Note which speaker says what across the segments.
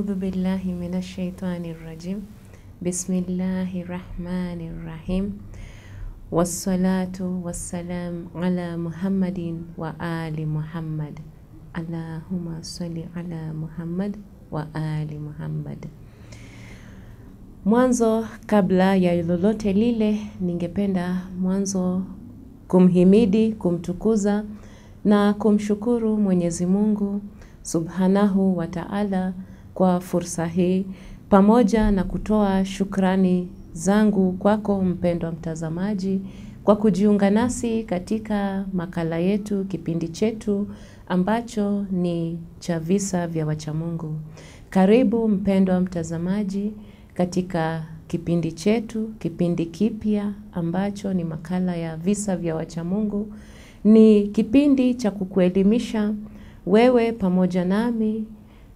Speaker 1: أعوذ بالله من الشيطان الرجيم بسم الله الرحمن الرحيم والصلاة والسلام على محمد وآل محمد اللهم صل على محمد وآل محمد. Mwanzo, kabla ya lolote lile, ningependa mwanzo kumhimidi, kumtukuza na kumshukuru Mwenyezi Mungu Subhanahu wa Ta'ala kwa fursa hii, pamoja na kutoa shukrani zangu kwako mpendwa mtazamaji kwa kujiunga nasi katika makala yetu, kipindi chetu ambacho ni cha visa vya wachamungu. Karibu mpendwa mtazamaji katika kipindi chetu, kipindi kipya ambacho ni makala ya visa vya wachamungu. Ni kipindi cha kukuelimisha wewe pamoja nami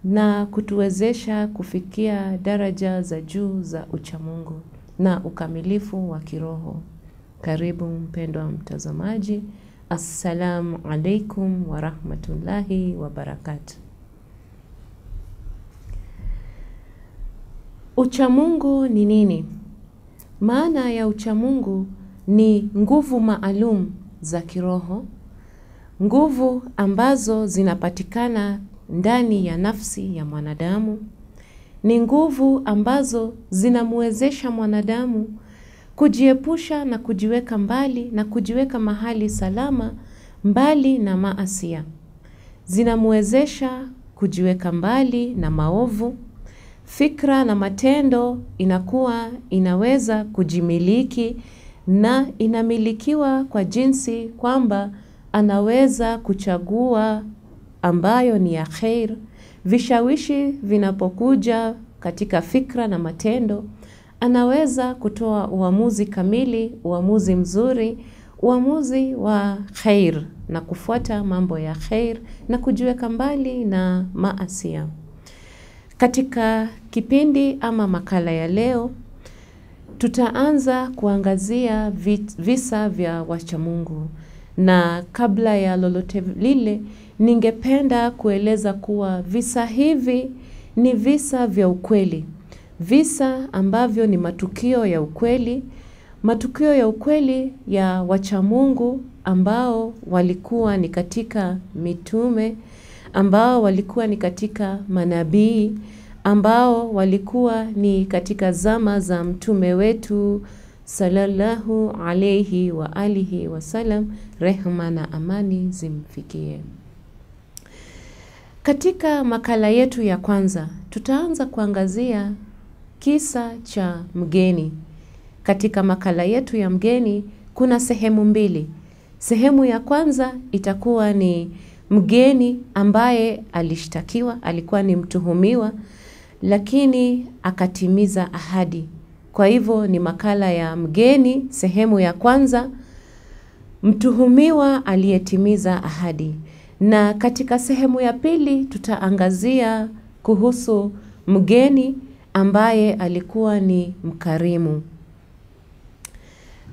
Speaker 1: na kutuwezesha kufikia daraja za juu za uchamungu na ukamilifu wa kiroho. Karibu mpendwa mtazamaji. Assalamu alaikum wa rahmatullahi wa barakatuh. Uchamungu ni nini? Maana ya uchamungu ni nguvu maalum za kiroho, nguvu ambazo zinapatikana ndani ya nafsi ya mwanadamu. Ni nguvu ambazo zinamwezesha mwanadamu kujiepusha na kujiweka mbali na kujiweka mahali salama mbali na maasia. Zinamwezesha kujiweka mbali na maovu. Fikra na matendo inaweza kujimiliki na inamilikiwa kwa jinsi kwamba anaweza kuchagua ambayo ni ya khair. Vishawishi vinapokuja katika fikra na matendo, anaweza kutoa uamuzi kamili, uamuzi mzuri, uamuzi wa khair na kufuata mambo ya khair na kujiweka mbali na maasia. Katika kipindi ama makala ya leo, tutaanza kuangazia visa vya wachamungu. Na kabla ya lolote lile, ningependa kueleza kuwa visa hivi ni visa vya ukweli. Visa ambavyo ni matukio ya ukweli. Matukio ya ukweli ya wachamungu ambao walikuwa ni katika mitume, ambao walikuwa ni katika manabii, ambao walikuwa ni katika zama za mtume wetu sallallahu alayhi wa alihi wasallam, rehma na amani zimfikie. Katika makala yetu ya kwanza, tutaanza kuangazia kisa cha mgeni. Katika makala yetu ya mgeni, kuna sehemu mbili. Sehemu ya kwanza itakuwa ni mgeni ambaye alishtakiwa, alikuwa ni mtuhumiwa, lakini akatimiza ahadi. Kwa hivyo ni makala ya mgeni, sehemu ya kwanza, mtuhumiwa aliyetimiza ahadi. Na katika sehemu ya pili tutaangazia kuhusu mgeni ambaye alikuwa ni mkarimu.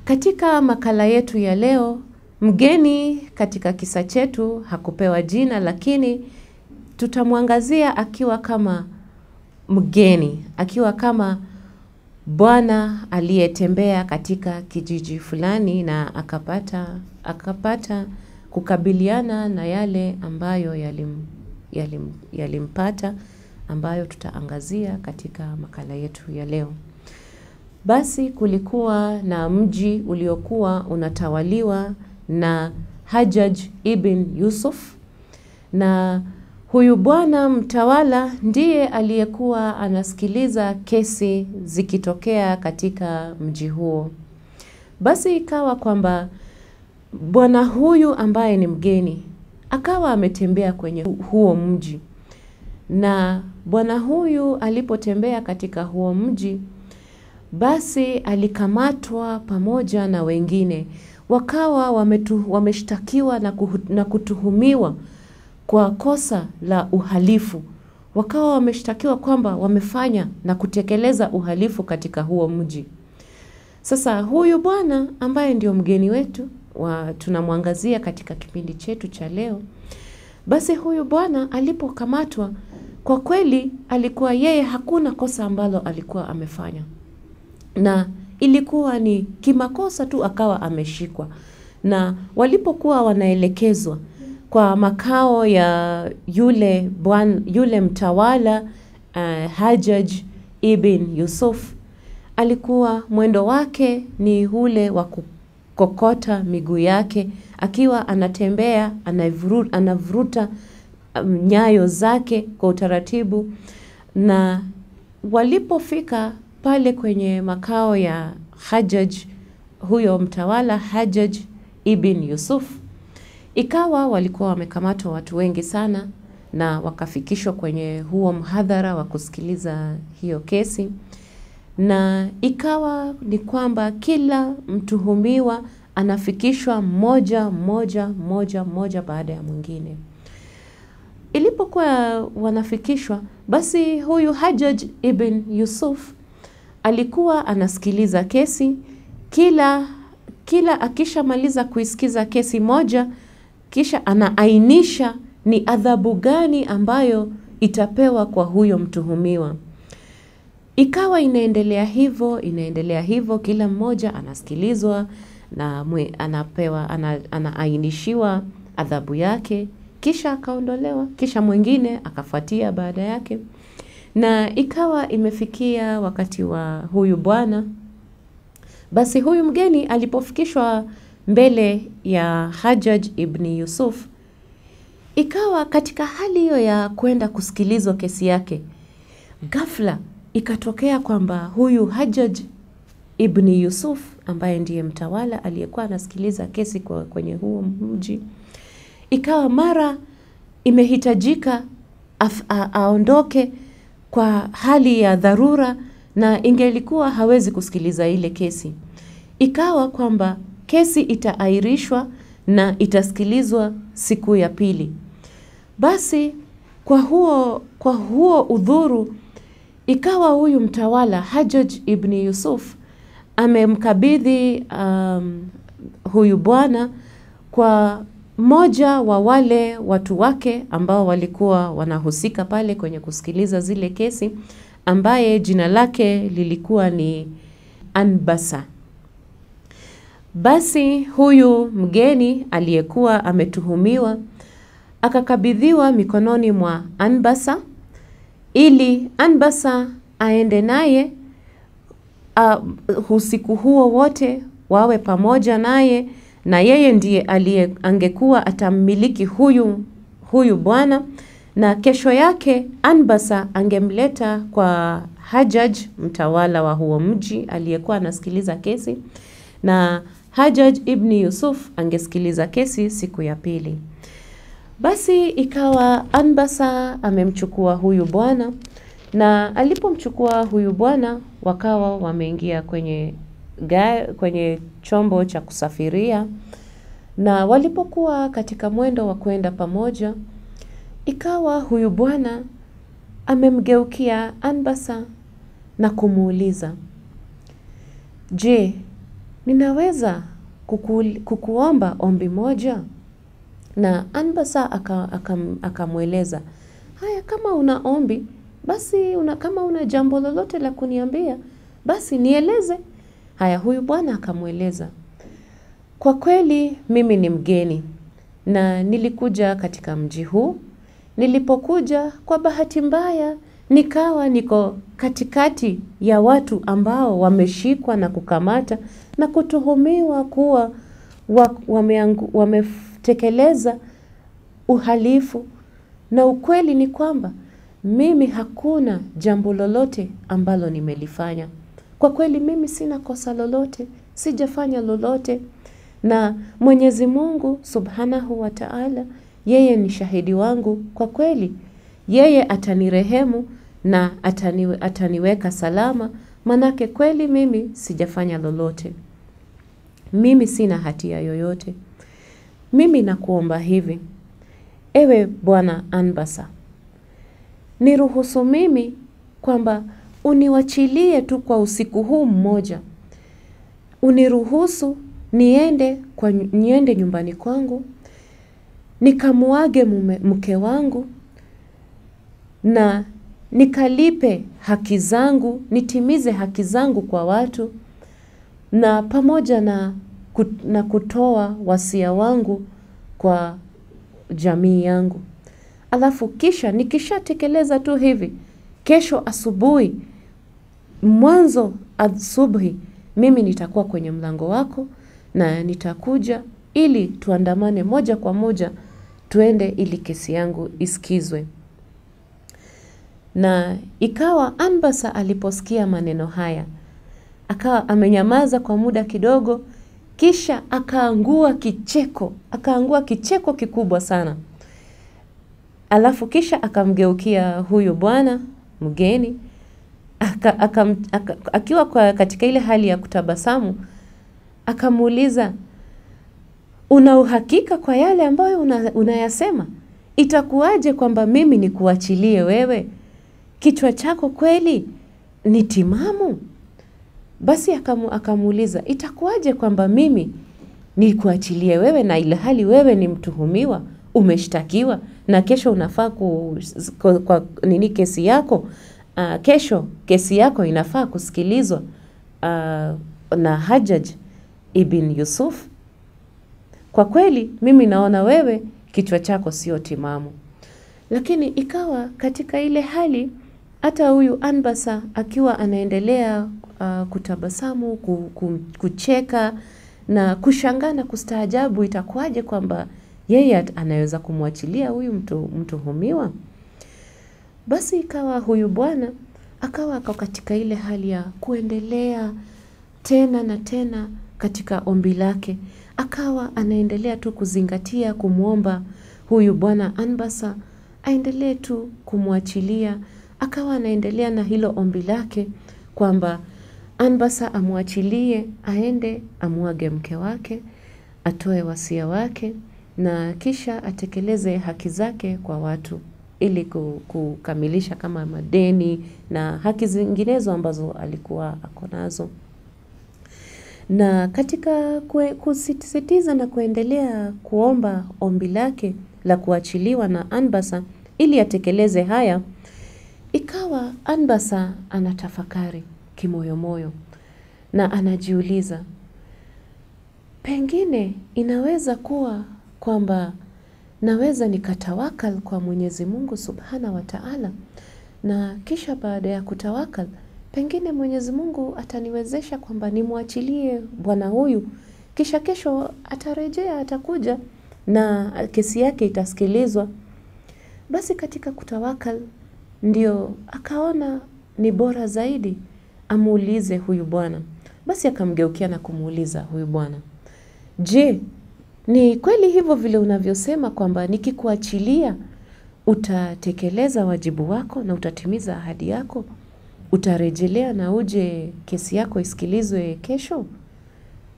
Speaker 1: Katika makala yetu ya leo, mgeni katika kisa chetu hakupewa jina, lakini tutamuangazia akiwa kama mgeni, akiwa kama bwana aliyetembea katika kijiji fulani na akapata kukabiliana na yale ambayo yalimpata, ambayo tutaangazia katika makala yetu ya leo. Basi kulikuwa na mji uliokuwa unatawaliwa na Hajjaj ibn Yusuf, na huyu bwana mtawala ndiye aliyekuwa anasikiliza kesi zikitokea katika mji huo. Basi ikawa kwamba bwana huyu ambaye ni mgeni akawa ametembea kwenye huo mji, na bwana huyu alipotembea katika huo mji, basi alikamatwa pamoja na wengine. Wakawa wameshtakiwa na kutuhumiwa kwa kosa la uhalifu. Wakawa wameshtakiwa kwamba wamefanya na kutekeleza uhalifu katika huo mji. Sasa huyu bwana ambaye ndio mgeni wetu tunamwangazia katika kipindi chetu cha leo, basi huyu bwana alipokamatwa, kwa kweli alikuwa yeye hakuna kosa ambalo alikuwa amefanya. Na ilikuwa ni kimakosa tu akawa ameshikwa. Na walipokuwa wanaelekezwa kwa makao ya yule mtawala Hajjaj ibn Yusuf, alikuwa mwendo wake ni ule wa kukokota miguu yake, akiwa anatembea, anavuruta nyayo zake kwa utaratibu. Na walipofika pale kwenye makao ya Hajjaj, huyo mtawala Hajjaj ibn Yusuf, ikawa walikuwa wamekamatwa watu wengi sana na wakafikishwa kwenye huo mhadhara wa kusikiliza hiyo kesi. Na ikawa ni kwamba kila mtuhumiwa anafikishwa mmoja baada ya mwingine. Ilipokuwa wanafikishwa, basi huyu Hajjaj ibn Yusuf alikuwa anasikiliza kesi. Kila akishamaliza kuisikiza kesi moja, kisha anaainisha ni adhabu gani ambayo itapewa kwa huyo mtuhumiwa. Ikawa inaendelea hivyo, kila mmoja anasikilizwa na anaainishiwa adhabu yake, kisha akaondolewa, kisha mwingine akafuatia baada yake. Na ikawa imefikia wakati wa huyu bwana. Basi huyu mgeni alipofikishwa mbele ya Hajjaj ibn Yusuf, ikawa katika hali hiyo ya kwenda kusikilizwa kesi yake, ghafla ikatokea kwamba huyu Hajjaj ibn Yusuf ambaye ndiye mtawala aliyekuwa anasikiliza kesi kwenye huo mji, ikawa mara imehitajika aondoke kwa hali ya dharura, na ingelikuwa hawezi kusikiliza ile kesi. Ikawa kwamba kesi itaairishwa na itasikilizwa siku ya pili. Basi kwa huo udhuru, ikawa huyu mtawala Hajjaj ibn Yusuf amemkabidhi huyu bwana kwa mmoja wa wale watu wake ambao walikuwa wanahusika pale kwenye kusikiliza zile kesi, ambaye jina lake lilikuwa ni Anbasa. Basi huyu mgeni aliyekuwa ametuhumiwa akakabidhiwa mikononi mwa Anbasa, ili Anbasa aende naye usiku huo wote, wawe pamoja naye, na yeye ndiye angekuwa atammiliki huyu bwana. Na kesho yake Anbasa angemleta kwa Hajjaj, mtawala wa huo mji aliyekuwa anasikiliza kesi, na Hajjaj ibn Yusuf angesikiliza kesi siku ya pili. Basi ikawa Anbasa amemchukua huyu bwana, na alipomchukua huyu bwana wakawa wameingia kwenye chombo cha kusafiria. Na walipokuwa katika mwendo wa kwenda pamoja, ikawa huyu bwana amemgeukia Anbasa na kumuuliza, "Je, ninaweza kukuomba ombi moja?" Na Anbasa akamweleza, "Haya, kama una ombi, basi kama una jambo lolote la kuniambia, basi nieleze." Haya, huyu bwana akamweleza, "Kwa kweli mimi ni mgeni na nilikuja katika mji huu. Nilipokuja, kwa bahati mbaya nikawa niko katikati ya watu ambao wameshikwa na kukamata na kutuhumiwa kuwa wametekeleza uhalifu, na ukweli ni kwamba mimi hakuna jambo lolote ambalo nimelifanya. Kwa kweli mimi sina kosa lolote, sijafanya lolote, na Mwenyezi Mungu Subhanahu wa Ta'ala, yeye ni shahidi wangu. Kwa kweli yeye atanirehemu na ataniweka salama, manake kweli mimi sijafanya lolote. Mimi sina hatia yoyote. Mimi nakuomba hivi, ewe bwana Anbasa, niruhusu mimi kwamba uniwachilie tu kwa usiku huu mmoja. Uniruhusu niende nyumbani kwangu, nikamuage mke wangu, na nikalipe haki zangu, nitimize haki zangu kwa watu, na pamoja na kutoa wasia wangu kwa jamii yangu. Alafu kisha nikishatekeleza tu hivi, kesho asubuhi, mwanzo asubuhi, mimi nitakuwa kwenye mlango wako na nitakuja ili tuandamane moja kwa moja tuende ili kesi yangu isikizwe. Na ikawa Anbasa aliposikia maneno haya, akawa amenyamaza kwa muda kidogo, kisha akaangua kicheko kikubwa sana. Alafu kisha akamgeukia huyu bwana mgeni, akiwa katika ile hali ya kutabasamu, akamuuliza, una uhakika kwa yale ambayo unayasema? Itakuwaje kwamba mimi nikuachilie wewe? Kichwa chako kweli ni timamu? Basi akamuuliza, itakuwaje kwamba mimi nikuachilie wewe na ile hali wewe ni mtuhumiwa, umeshtakiwa, na kesho unafaa kwa nini kesi yako? Kesho kesi yako inafaa kusikilizwa na Hajjaj ibn Yusuf. Kwa kweli mimi naona wewe kichwa chako sio timamu. Lakini ikawa katika ile hali, hata huyu Anbasa akiwa anaendelea kutabasamu, kucheka na kushangaa na kustaajabu, itakuwaje kwamba yeye anaweza kumwachilia huyu mtuhumiwa? Basi ikawa huyu bwana akawa katika ile hali ya kuendelea tena na tena katika ombi lake. Akawa anaendelea tu kuzingatia kumwomba huyu bwana Anbasa aendelee tu kumwachilia. Akawa anaendelea na hilo ombi lake kwamba Anbasa amwachilie, aende amuage mke wake, atoe wasia wake na kisha atekeleze haki zake kwa watu ili kukamilisha kama madeni na haki zinginezo ambazo alikuwa ako nazo. Na katika kusisitiza na kuendelea kuomba ombi lake la kuachiliwa na Anbasa ili atekeleze haya, ikawa Anbasa anatafakari kimoyomoyo na anajiuliza, pengine inaweza kuwa kwamba naweza nikatawakal kwa Mwenyezi Mungu Subhanahu wa Ta'ala, na kisha baada ya kutawakal pengine Mwenyezi Mungu ataniwezesha kwamba nimwachilie bwana huyu, kisha kesho atarejea, atakuja na kesi yake itasikilizwa. Basi katika kutawakal ndio akaona ni bora zaidi amuulize huyu bwana. Basi akamgeukia na kumuuliza huyu bwana, je, ni kweli hivyo vile unavyosema kwamba nikikuachilia utatekeleza wajibu wako na utatimiza ahadi yako? Utarejelea na uje kesi yako isikilizwe kesho?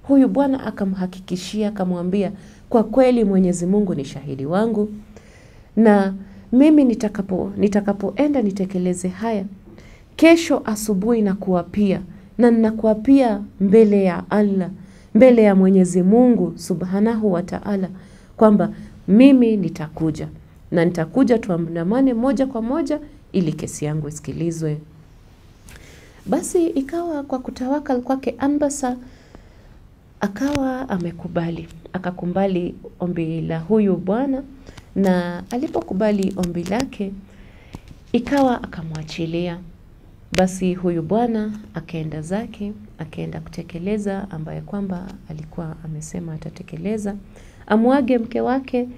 Speaker 1: Huyu bwana akamhakikishia, akamwambia, kwa kweli Mwenyezi Mungu ni shahidi wangu, na mimi nitakapoenda nitekeleze haya kesho asubuhi, na kuapia, na ninakuapia mbele ya Allah, mbele ya Mwenyezi Mungu Subhanahu wa Ta'ala, kwamba mimi nitakuja na nitakuja tuandamane moja kwa moja ili kesi yangu isikilizwe. Basi ikawa kwa kutawakal kwake Anbasa akawa amekubali, akakumbali ombi la huyu bwana, na alipokubali ombi lake ikawa akamwachilia. Basi huyu bwana akaenda zake, akaenda kutekeleza ambaye kwamba alikuwa amesema atatekeleza, amuage mke wake,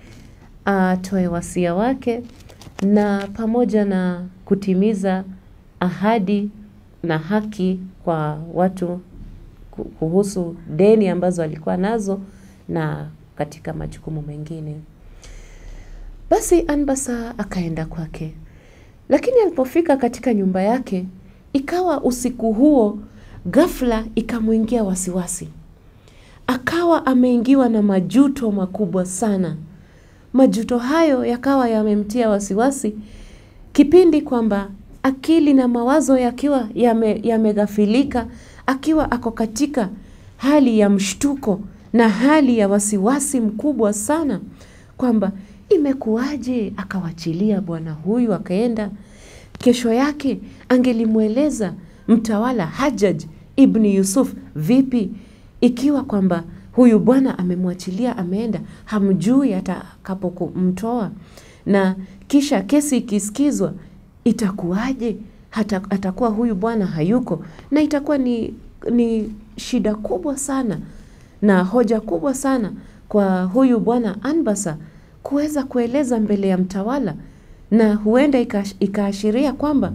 Speaker 1: atoe wasia wake, na pamoja na kutimiza ahadi na haki kwa watu kuhusu deni ambazo alikuwa nazo na katika majukumu mengine. Basi Anbasa akaenda kwake, lakini alipofika katika nyumba yake, ikawa usiku huo ghafla ikamuingia wasiwasi. Akawa ameingiwa na majuto makubwa sana. Majuto hayo yakawa yamemtia wasiwasi, kipindi kwamba akili na mawazo yakiwa yameghafilika, akiwa ako katika hali ya mshtuko na hali ya wasiwasi mkubwa sana, kwamba imekuwaje akawachilia bwana huyu akaenda, kesho yake angelimueleza mtawala Hajjaj ibn Yusuf vipi ikiwa kwamba huyu bwana amemwachilia ameenda, hamjui atakapokumtoa, na kisha kesi ikisikizwa itakuwaje? Atakuwa huyu bwana hayuko, na itakuwa ni shida kubwa sana na hoja kubwa sana kwa huyu bwana Anbasa kuweza kueleza mbele ya mtawala, na huenda ikaashiria kwamba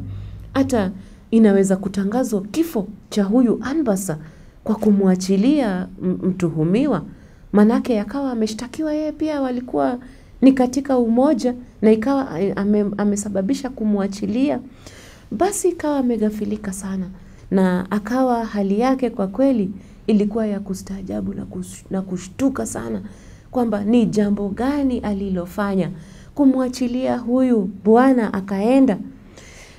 Speaker 1: hata inaweza kutangazwa kifo cha huyu Anbasa kwa kumwachilia mtuhumiwa, manake yakawa ameshtakiwa yeye pia, walikuwa ni katika umoja, na ikawa amesababisha kumwachilia. Basi ikawa amegafilika sana, na akawa hali yake kwa kweli ilikuwa ya kustaajabu na kushtuka sana kwamba ni jambo gani alilofanya kumwachilia huyu bwana akaenda.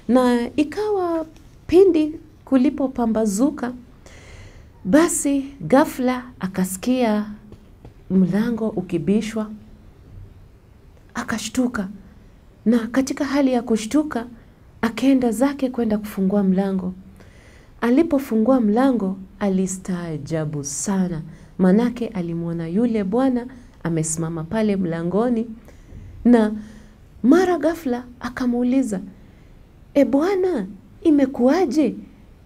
Speaker 1: Na ikawa pindi kulipopambazuka, basi ghafla akasikia mlango ukibishwa, akashtuka, na katika hali ya kushtuka akaenda zake kwenda kufungua mlango. Alipofungua mlango alistaajabu sana, manake alimwona yule bwana amesimama pale mlangoni, na mara ghafla akamuuliza, bwana, imekuwaje?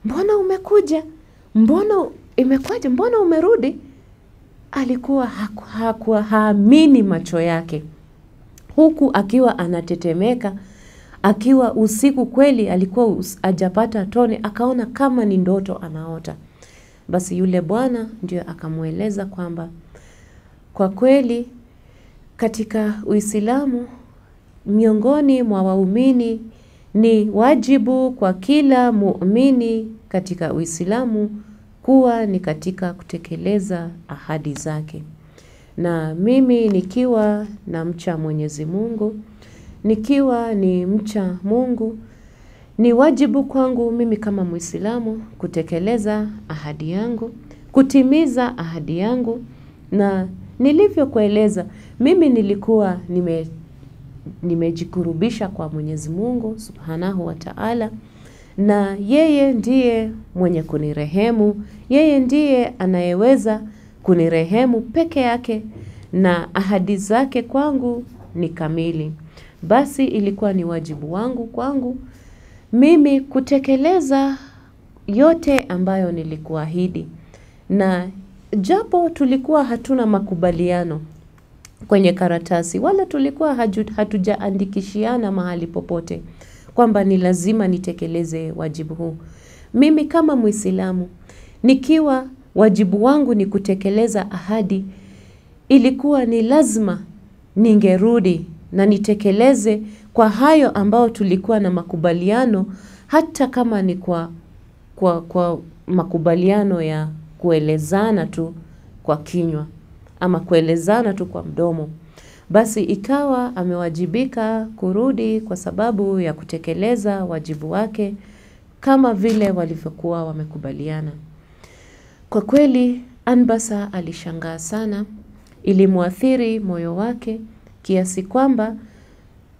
Speaker 1: Mbona umekuja? Mbona imekuwaje? Mbona umerudi? Alikuwa haamini macho yake, huku akiwa anatetemeka, akiwa usiku kweli, alikuwa hajapata tone, akaona kama ni ndoto anaota. Basi yule bwana ndio akamueleza kwamba kwa kweli katika Uislamu, miongoni mwa waumini, ni wajibu kwa kila muumini katika Uislamu kuwa ni katika kutekeleza ahadi zake. Na mimi nikiwa na mcha Mwenyezi Mungu, nikiwa ni mcha Mungu, ni wajibu kwangu mimi kama Muislamu kutekeleza ahadi yangu, kutimiza ahadi yangu. Na nilivyokueleza, mimi nilikuwa nimejikurubisha kwa Mwenyezi Mungu Subhanahu wa Ta'ala, na yeye ndiye mwenye kunirehemu, yeye ndiye anayeweza kunirehemu peke yake, na ahadi zake kwangu ni kamili. Basi ilikuwa ni wajibu wangu kwangu mimi kutekeleza yote ambayo nilikuahidi. Na japo tulikuwa hatuna makubaliano kwenye karatasi, wala tulikuwa hatujaandikishiana mahali popote kwamba ni lazima nitekeleze wajibu huu, mimi kama Muislamu nikiwa wajibu wangu ni kutekeleza ahadi, ilikuwa ni lazima ningerudi na nitekeleze kwa hayo ambao tulikuwa na makubaliano, hata kama ni kwa makubaliano ya kuelezana tu kwa kinywa ama kuelezana tu kwa mdomo. Basi ikawa amewajibika kurudi kwa sababu ya kutekeleza wajibu wake kama vile walivyokuwa wamekubaliana. Kwa kweli Anbasa alishangaa sana, ilimuathiri moyo wake kiasi kwamba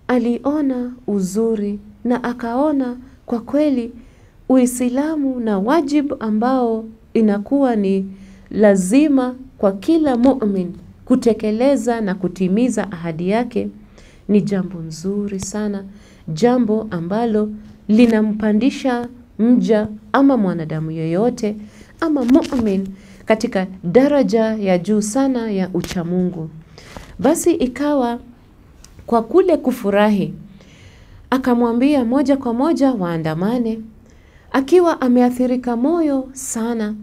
Speaker 1: aliona uzuri na akaona kwa kweli Uislamu na wajibu ambao inakuwa ni lazima kwa kila mu'min kutekeleza na kutimiza ahadi yake ni jambo nzuri sana, jambo ambalo linampandisha mja ama mwanadamu yoyote ama mu'min katika daraja ya juu sana ya uchamungu. Basi ikawa kwa kule kufurahi, akamwambia moja kwa moja waandamane, akiwa ameathirika moyo sana.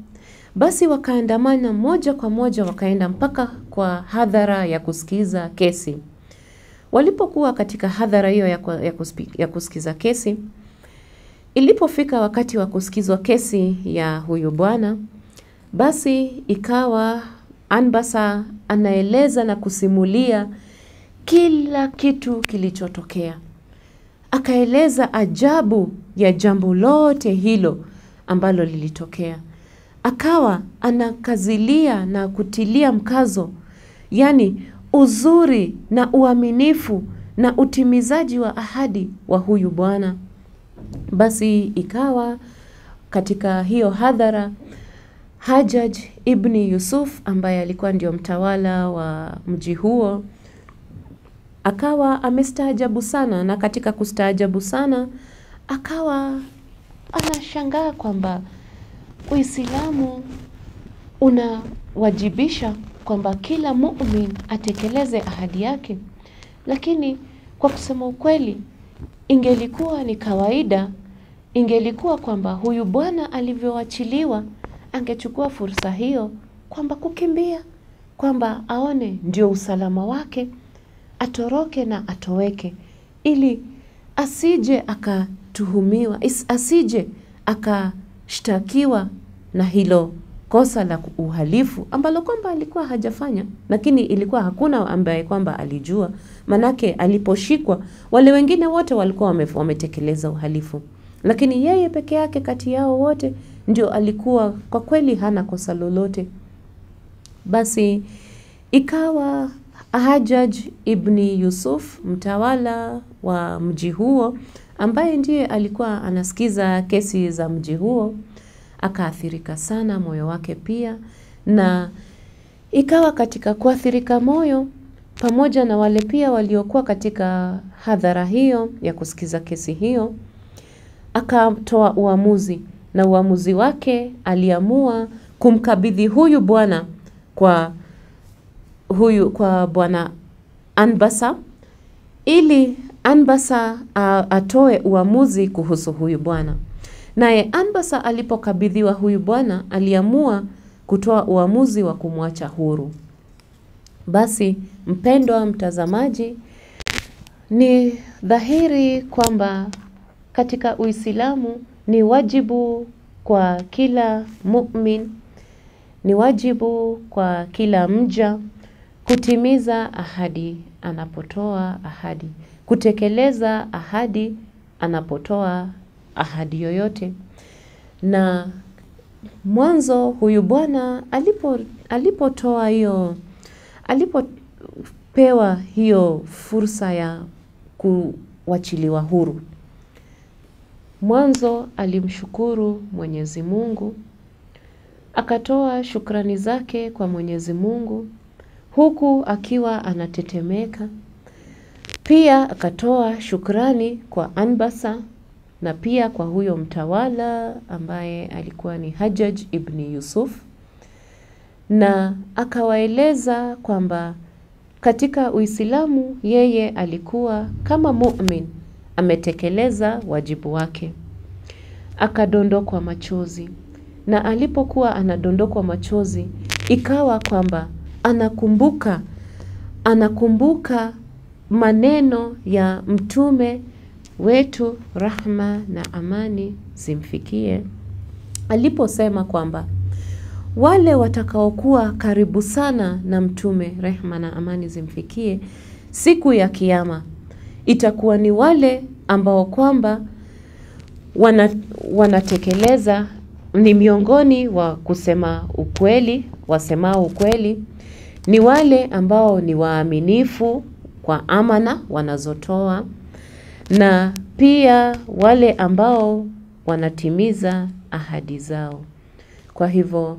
Speaker 1: Basi wakaandamana moja kwa moja, wakaenda mpaka kwa hadhara ya kusikiza kesi. Walipokuwa katika hadhara hiyo ya kusikiza kesi, ilipofika wakati wa kusikizwa kesi ya huyu bwana, basi ikawa Anbasa anaeleza na kusimulia kila kitu kilichotokea. Akaeleza ajabu ya jambo lote hilo ambalo lilitokea. Akawa anakazilia na kutilia mkazo, yani uzuri na uaminifu na utimizaji wa ahadi wa huyu bwana. Basi ikawa katika hiyo hadhara, Hajjaj ibn Yusuf ambaye alikuwa ndio mtawala wa mji huo akawa amestaajabu sana, na katika kustaajabu sana akawa anashangaa kwamba Uislamu unawajibisha kwamba kila mu'min atekeleze ahadi yake. Lakini kwa kusema ukweli, ingelikuwa ni kawaida, ingelikuwa kwamba huyu bwana alivyoachiliwa angechukua fursa hiyo kwamba kukimbia, kwamba aone ndio usalama wake, atoroke na atoweke, ili asije akatuhumiwa, asije akashtakiwa na hilo kosa la uhalifu ambalo kwamba alikuwa hajafanya, lakini ilikuwa hakuna ambaye kwamba alijua. Manake aliposhikwa wale wengine wote walikuwa wametekeleza uhalifu, lakini yeye peke yake kati yao wote ndio alikuwa kwa kweli hana kosa lolote. Basi ikawa Hajjaj ibn Yusuf, mtawala wa mji huo, ambaye ndiye alikuwa anasikiza kesi za mji huo, akaathirika sana moyo wake pia. Na ikawa katika kuathirika moyo, pamoja na wale pia waliokuwa katika hadhara hiyo ya kusikiza kesi hiyo, akatoa uamuzi, na uamuzi wake aliamua kumkabidhi huyu bwana kwa bwana Anbasa, ili Anbasa atoe uamuzi kuhusu huyu bwana. Naye Anbasa alipokabidhiwa huyu bwana, aliamua kutoa uamuzi wa kumwacha huru. Basi mpendwa mtazamaji, ni dhahiri kwamba katika Uislamu ni wajibu kwa kila mu'min, ni wajibu kwa kila mja kutimiza ahadi anapotoa ahadi, kutekeleza ahadi anapotoa ahadi yoyote. Na mwanzo huyu bwana alipopewa hiyo fursa ya kuachiliwa huru, mwanzo alimshukuru Mwenyezi Mungu, akatoa shukrani zake kwa Mwenyezi Mungu huku akiwa anatetemeka. Pia akatoa shukrani kwa Anbasa na pia kwa huyo mtawala ambaye alikuwa ni Hajjaj ibn Yusuf, na akawaeleza kwamba katika Uislamu yeye alikuwa kama mu'min ametekeleza wajibu wake. Akadondokwa machozi, na alipokuwa anadondokwa machozi ikawa kwamba anakumbuka maneno ya mtume wetu, rahma na amani zimfikie, aliposema kwamba wale watakaokuwa karibu sana na mtume, rehma na amani zimfikie, siku ya kiyama itakuwa ni wale ambao kwamba wanatekeleza, ni miongoni wa kusema ukweli, wasemao ukweli, ni wale ambao ni waaminifu kwa amana wanazotoa, na pia wale ambao wanatimiza ahadi zao. Kwa hivyo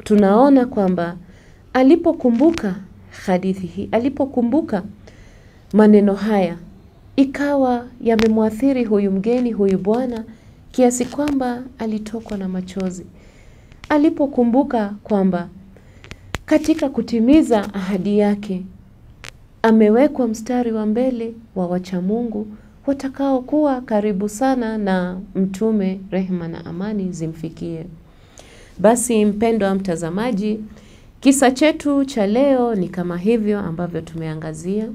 Speaker 1: tunaona kwamba alipokumbuka hadithi hii, alipokumbuka maneno haya, ikawa yamemwathiri huyu mgeni, huyu bwana, kiasi kwamba alitokwa na machozi alipokumbuka kwamba katika kutimiza ahadi yake amewekwa mstari wa mbele wa wacha Mungu watakao kuwa karibu sana na mtume, rehma na amani zimfikie. Basi mpendwa mtazamaji, kisa chetu cha leo ni kama hivyo ambavyo tumeangazia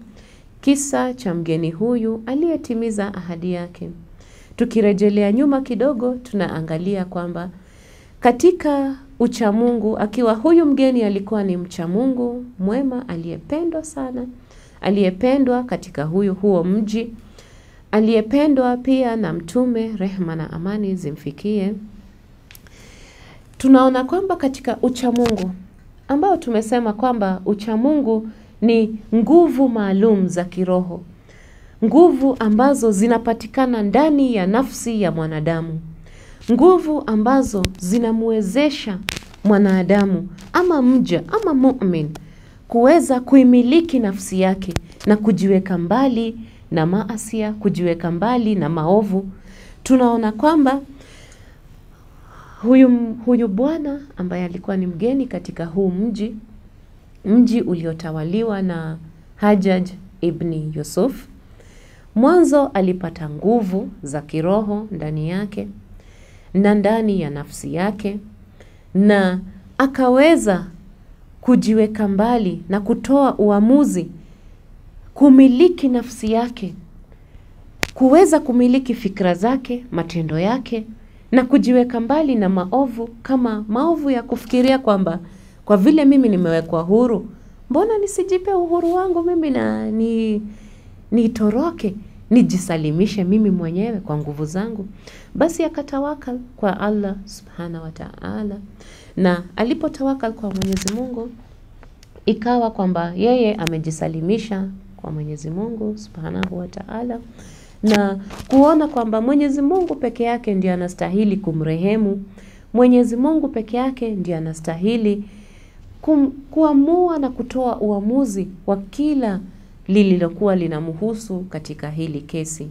Speaker 1: kisa cha mgeni huyu aliyetimiza ahadi yake. Tukirejelea nyuma kidogo, tunaangalia kwamba katika uchamungu, akiwa huyu mgeni alikuwa ni mchamungu mwema, aliyependwa sana, aliyependwa katika huo mji, aliyependwa pia na mtume, rehma na amani zimfikie. Tunaona kwamba katika uchamungu, ambao tumesema kwamba uchamungu ni nguvu maalum za kiroho, nguvu ambazo zinapatikana ndani ya nafsi ya mwanadamu, nguvu ambazo zinamwezesha mwanadamu ama mja ama mu'min kuweza kuimiliki nafsi yake na kujiweka mbali na maasia, kujiweka mbali na maovu. Tunaona kwamba huyu bwana ambaye alikuwa ni mgeni katika huu mji uliotawaliwa na Hajjaj ibn Yusuf, mwanzo alipata nguvu za kiroho ndani yake na ndani ya nafsi yake, na akaweza kujiweka mbali na kutoa uamuzi kumiliki nafsi yake, kuweza kumiliki fikra zake, matendo yake, na kujiweka mbali na maovu, kama maovu ya kufikiria kwamba kwa vile mimi nimewekwa huru, mbona nisijipe uhuru wangu mimi na nitoroke, nijisalimishe mimi mwenyewe kwa nguvu zangu. Basi akatawakal kwa Allah subhanahu wa ta'ala, na alipotawakal kwa Mwenyezi Mungu, ikawa kwamba yeye amejisalimisha kwa Mwenyezi Mungu subhanahu wa ta'ala, na kuona kwamba Mwenyezi Mungu peke yake ndiye anastahili kumrehemu, Mwenyezi Mungu peke yake ndiye anastahili kuamua na kutoa uamuzi wa kila lililokuwa linamhusu katika hili kesi.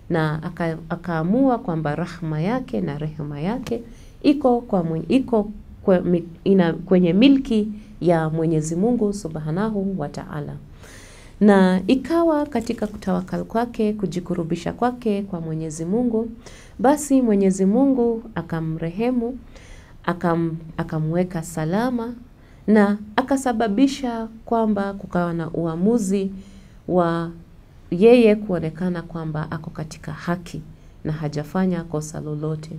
Speaker 1: Na akaamua kwamba rahma yake na rehema yake iko kwenye milki ya Mwenyezi Mungu subhanahu wa ta'ala. Na ikawa katika kutawakal kwake, kujikurubisha kwake kwa Mwenyezi Mungu, basi Mwenyezi Mungu akamrehemu, akamweka salama, na akasababisha kwamba kukawa na uamuzi wa yeye kuonekana kwamba ako katika haki na hajafanya kosa lolote.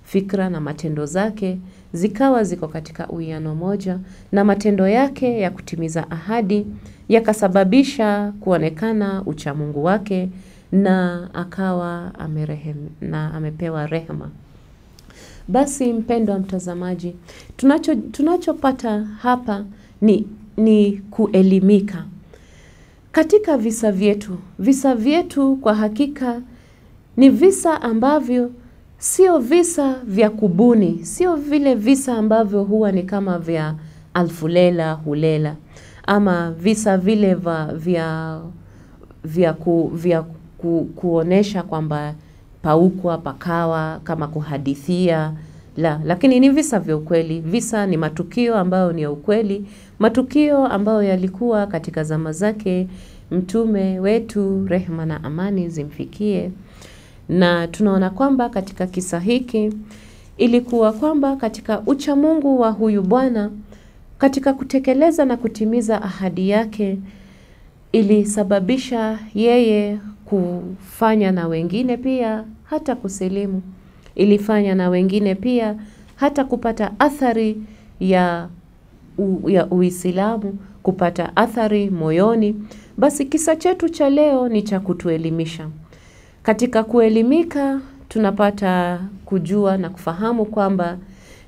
Speaker 1: Fikra na matendo zake zikawa ziko katika uwiano moja, na matendo yake ya kutimiza ahadi yakasababisha kuonekana uchamungu wake, na akawa amepewa rehema. Basi mpendwa mtazamaji, tunachopata hapa ni kuelimika katika visa vyetu. Kwa hakika ni visa ambavyo sio visa vya kubuni, sio vile visa ambavyo huwa ni kama vya alfu lela hulela, ama visa vile vya kuonesha kwamba paukwa pakawa, kama kuhadithia. Lakini ni visa vya ukweli. Visa ni matukio ambayo ni ya ukweli, matukio ambayo yalikuwa katika zama zake mtume wetu, rehema na amani zimfikie. Na tunaona kwamba katika kisa hiki ilikuwa kwamba katika uchamungu wa huyu bwana, katika kutekeleza na kutimiza ahadi yake, ilisababisha yeye kufanya na wengine pia hata kusilimu, ilifanya na wengine pia hata kupata athari ya Uislamu, kupata athari moyoni. Basi kisa chetu cha leo ni cha kutuelimisha. Katika kuelimika tunapata kujua na kufahamu kwamba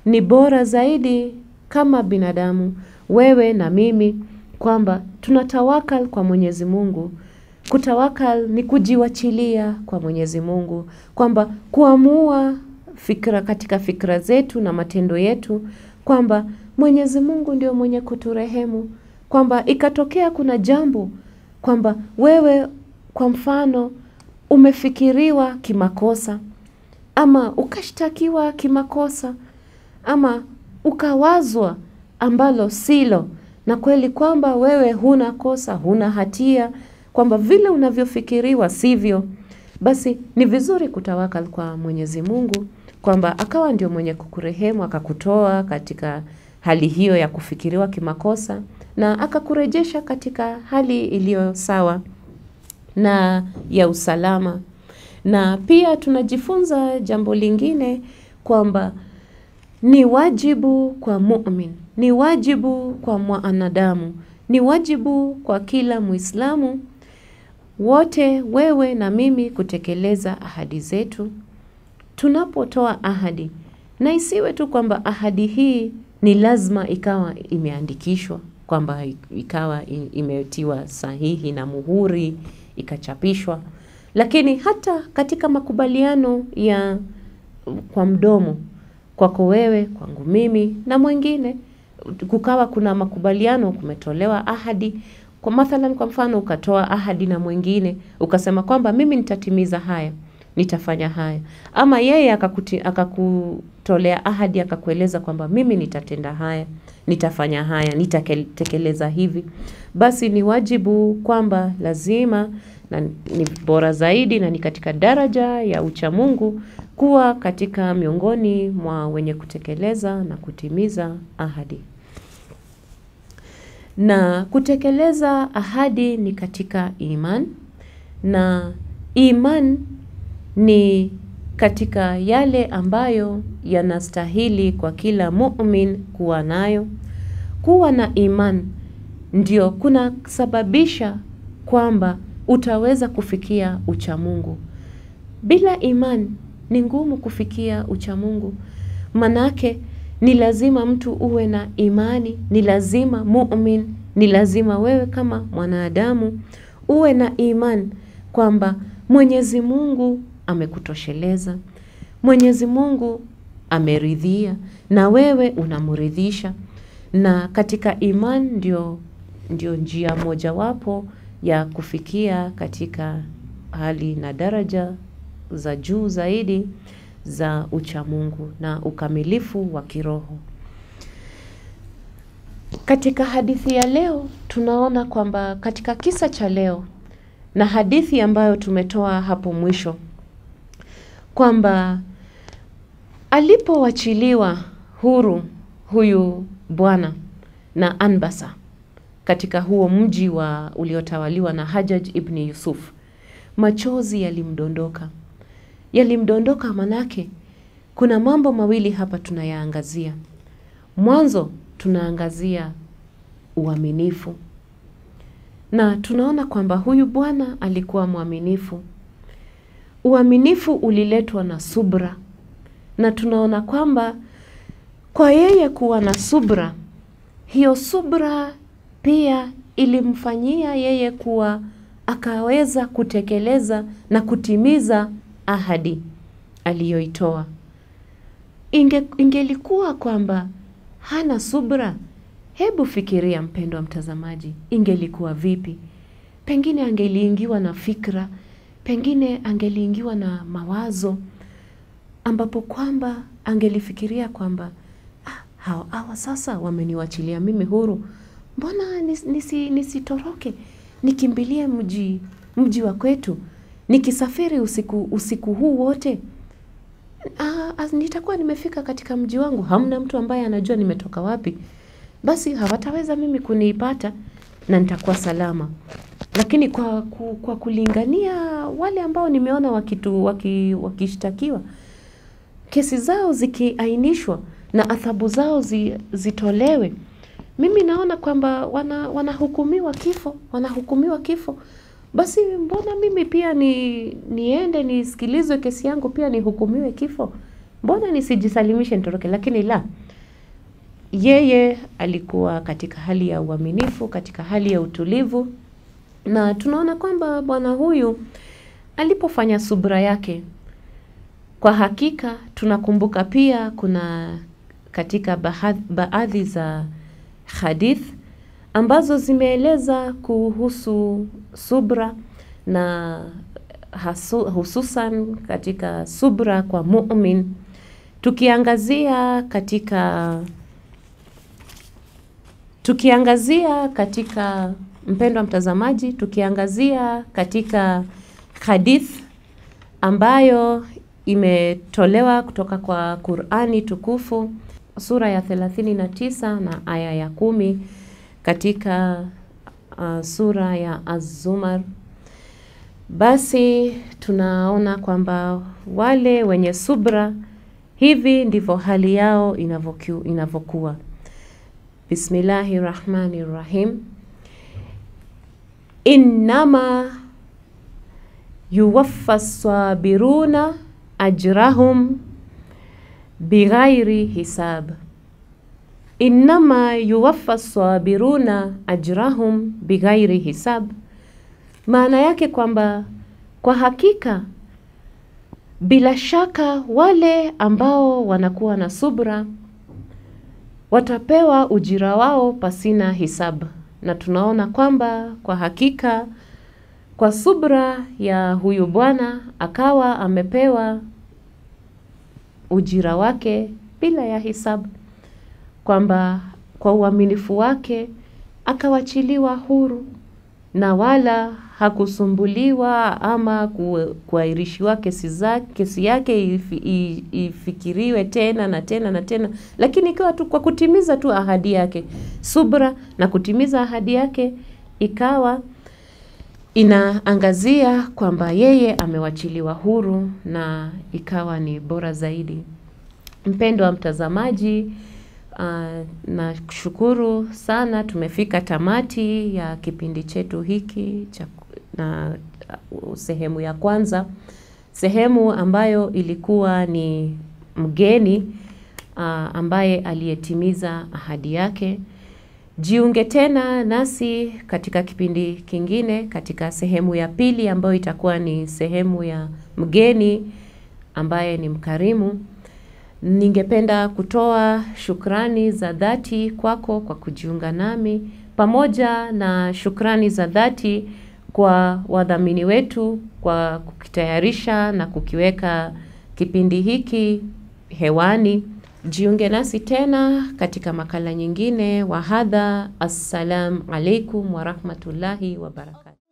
Speaker 1: ni bora zaidi kama binadamu, wewe na mimi, kwamba tunatawakal kwa Mwenyezi Mungu. Kutawakal ni kujiwachilia kwa Mwenyezi Mungu, kwamba kuamua katika fikra zetu na matendo yetu kwamba Mwenyezi Mungu ndio mwenye kuturehemu, kwamba ikatokea kuna jambo kwamba wewe kwa mfano umefikiriwa kimakosa, ama ukashtakiwa kimakosa, ama ukawazwa ambalo silo, na kweli kwamba wewe huna kosa, huna hatia, kwamba vile unavyofikiriwa sivyo, basi ni vizuri kutawakal kwa Mwenyezi Mungu, kwamba akawa ndio mwenye kukurehemu, akakutoa katika hali hiyo ya kufikiriwa kimakosa, na akakurejesha katika hali iliyo sawa na ya usalama. Na pia tunajifunza jambo lingine kwamba ni wajibu kwa mu'min, ni wajibu kwa mwanadamu, ni wajibu kwa kila Muislamu wote, wewe na mimi, kutekeleza ahadi zetu. Tunapotoa ahadi, na isiwe tu kwamba ahadi hii ni lazima ikawa imeandikishwa, kwamba ikawa imetiwa sahihi na muhuri, ikachapishwa. Lakini hata katika makubaliano ya kwa mdomo, kwako wewe, kwangu mimi na mwingine, kukawa kuna makubaliano, kumetolewa ahadi. Kwa mathalan, kwa mfano ukatoa ahadi na mwingine, ukasema kwamba mimi nitatimiza haya, nitafanya haya. Ama yeye akakutolea ahadi, akakueleza kwamba mimi nitatenda haya, nitafanya haya, nitatekeleza hivi. Basi ni wajibu kwamba lazima, na ni bora zaidi na ni katika daraja ya uchamungu, kuwa katika miongoni mwa wenye kutekeleza na kutimiza ahadi. Na kutekeleza ahadi ni katika iman, na iman ni katika yale ambayo yanastahili kwa kila mu'min kuwa nayo. Kuwa na iman ndio kuna sababisha kwamba utaweza kufikia uchamungu. Bila iman ni ngumu kufikia uchamungu. Manake ni lazima mtu uwe na imani, ni lazima mu'min, ni lazima wewe kama mwanadamu uwe na iman kwamba Mwenyezi Mungu amekutosheleza, Mwenyezi Mungu ameridhia na wewe unamridhisha. Na katika iman ndio njia moja wapo ya kufikia katika hali na daraja za juu zaidi za uchamungu na ukamilifu wa kiroho. Katika hadithi ya leo tunaona kwamba katika kisa cha leo na hadithi ambayo tumetoa hapo mwisho, kwamba alipowachiliwa huru huyu bwana na Anbasa katika huo mji uliotawaliwa na Hajjaj ibn Yusuf, machozi yalimdondoka. Yalimdondoka manake kuna mambo mawili hapa tunayaangazia. Mwanzo tunaangazia uaminifu. Na tunaona kwamba huyu bwana alikuwa mwaminifu. Uaminifu uliletwa na subra. Na tunaona kwamba kwa yeye kuwa na subra, hiyo subra pia ilimfanyia yeye kuwa akaweza kutekeleza na kutimiza ahadi aliyoitoa. Ingelikuwa kwamba hana subra, hebu fikiria mpendwa mtazamaji, ingelikuwa vipi? Pengine angeliingiwa na fikra, pengine angeliingiwa na mawazo, ambapo kwamba angelifikiria kwamba hawa sasa wameniwachilia mimi huru, mbona nisitoroke, nikimbilie mji wa kwetu, nikisafiri usiku huu wote, nitakuwa nimefika katika mji wangu, hamna mtu ambaye anajua nimetoka wapi, basi hawataweza mimi kuniipata na nitakuwa salama. Lakini kwa kulingania wale ambao nimeona wakishtakiwa, kesi zao zikiainishwa na adhabu zao zitolewe, mimi naona kwamba wanahukumiwa kifo. Basi mbona mimi pia niende nisikilizwe kesi yangu pia nihukumiwe kifo? Mbona nisijisalimishe nitoroke? Lakini la, yeye alikuwa katika hali ya uaminifu, katika hali ya utulivu. Na tunaona kwamba bwana huyu alipofanya subra yake, kwa hakika tunakumbuka pia kuna katika baadhi za hadith ambazo zimeeleza kuhusu subra, na hususan katika subra kwa mu'min. Tukiangazia katika mpendwa mtazamaji, tukiangazia katika hadith ambayo imetolewa kutoka kwa Qur'ani tukufu, sura ya 39 na aya ya 10 katika sura ya Az-Zumar. Basi tunaona kwamba wale wenye subra, hivi ndivyo hali yao inavyokuwa. Bismillahirrahmanirrahim. Innama yuwaffas sabiruna ajrahum bighairi hisab. Innama yuwaffas sabiruna ajrahum bighairi hisab. Maana yake kwamba kwa hakika bila shaka wale ambao wanakuwa na subra watapewa ujira wao pasina hisabu. Na tunaona kwamba kwa hakika kwa subra ya huyu bwana akawa amepewa ujira wake bila ya hisabu, kwamba kwa uaminifu wake akawachiliwa huru na wala hakusumbuliwa ama kuairishiwa kesi yake ifikiriwe tena na tena na tena, lakini ikawa tu kwa kutimiza tu ahadi yake, subra na kutimiza ahadi yake, ikawa inaangazia kwamba yeye amewachiliwa huru na ikawa ni bora zaidi. Mpendwa mtazamaji, na shukuru sana tumefika tamati ya kipindi chetu hiki na sehemu ya kwanza, sehemu ambayo ilikuwa ni mgeni ambaye aliyetimiza ahadi yake. Jiunge tena nasi katika kipindi kingine katika sehemu ya pili ambayo itakuwa ni sehemu ya mgeni ambaye ni mkarimu. Ningependa kutoa shukrani za dhati kwako kwa kujiunga nami, pamoja na shukrani za dhati kwa wadhamini wetu kwa kukitayarisha na kukiweka kipindi hiki hewani. Jiunge nasi tena katika makala nyingine. Wahadha, assalamu alaikum wa rahmatullahi wa barakatuh.